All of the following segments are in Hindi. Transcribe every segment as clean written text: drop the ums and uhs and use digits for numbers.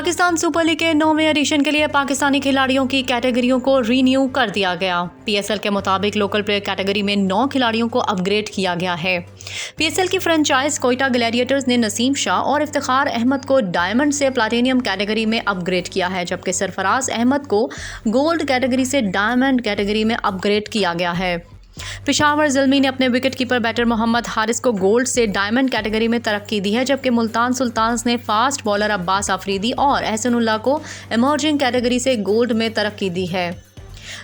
पाकिस्तान सुपर लीग के 9वें एडिशन के लिए पाकिस्तानी खिलाड़ियों की कैटेगरियों को रीन्यू कर दिया गया। पीएसएल के मुताबिक लोकल प्लेयर कैटेगरी में 9 खिलाड़ियों को अपग्रेड किया गया है। पीएसएल की फ्रेंचाइज कोयटा ग्लैडिएटर्स ने नसीम शाह और इफ्तिखार अहमद को डायमंड से प्लैटिनियम कैटेगरी में अपग्रेड किया है, जबकि सरफराज अहमद को गोल्ड कैटेगरी से डायमंड कैटेगरी में अपग्रेड किया गया है। पेशावर ज़ल्मी ने अपने wicket keeper batter Mohammad Haris को गोल्ड से डायमंड कैटेगरी में तरक्की दी है, जबकि मुल्तान सुल्तान्स ने फास्ट बॉलर अब्बास आफरीदी और एहसनुल्लाह को इमर्जिंग कैटेगरी से गोल्ड में तरक्की दी है।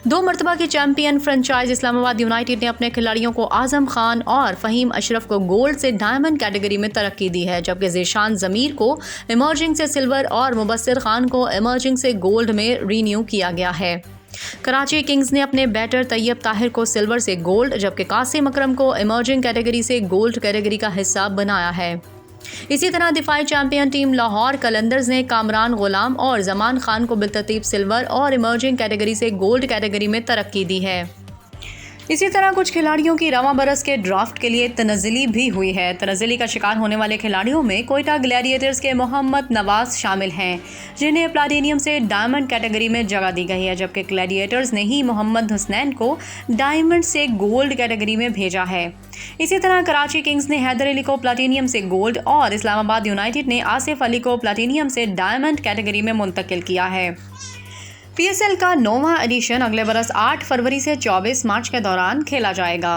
2 मरतबा की चैंपियन फ्रेंचाइज इस्लामाबाद यूनाइटेड ने अपने खिलाड़ियों को आजम खान और फ़हीम अशरफ को गोल्ड से डायमंड कैटेगरी में तरक्की दी है, जबकि ज़ीशान ज़मीर को इमर्जिंग से सिल्वर और मुबस्सिर खान को इमर्जिंग से गोल्ड में रीन्यू किया गया है। कराची किंग्स ने अपने बैटर तैयब ताहिर को सिल्वर से गोल्ड, जबकि कासिम अकरम को इमर्जिंग कैटेगरी से गोल्ड कैटेगरी का हिस्सा बनाया है। इसी तरह दिफाई चैंपियन टीम लाहौर कलंदर्स ने कामरान गुलाम और जमान खान को बिलतरतीब सिल्वर और इमर्जिंग कैटेगरी से गोल्ड कैटेगरी में तरक्की दी है। इसी तरह कुछ खिलाड़ियों की रवां बरस के ड्राफ्ट के लिए तनज़्ज़ुली भी हुई है। तनज़्ज़ुली का शिकार होने वाले खिलाड़ियों में कोयटा ग्लैडिएटर्स के मोहम्मद नवाज शामिल हैं, जिन्हें प्लैटिनियम से डायमंड कैटेगरी में जगह दी गई है, जबकि ग्लैडिएटर्स ने ही मोहम्मद हुसनैन को डायमंड से गोल्ड कैटेगरी में भेजा है। इसी तरह कराची किंग्स ने हैदर अली को प्लैटिनियम से गोल्ड और इस्लामाबाद यूनाइटेड ने आसिफ अली को प्लैटिनियम से डायमंड कैटेगरी में मुंतकिल किया है। पीएसएल का 9वां एडिशन अगले बरस 8 फरवरी से 24 मार्च के दौरान खेला जाएगा।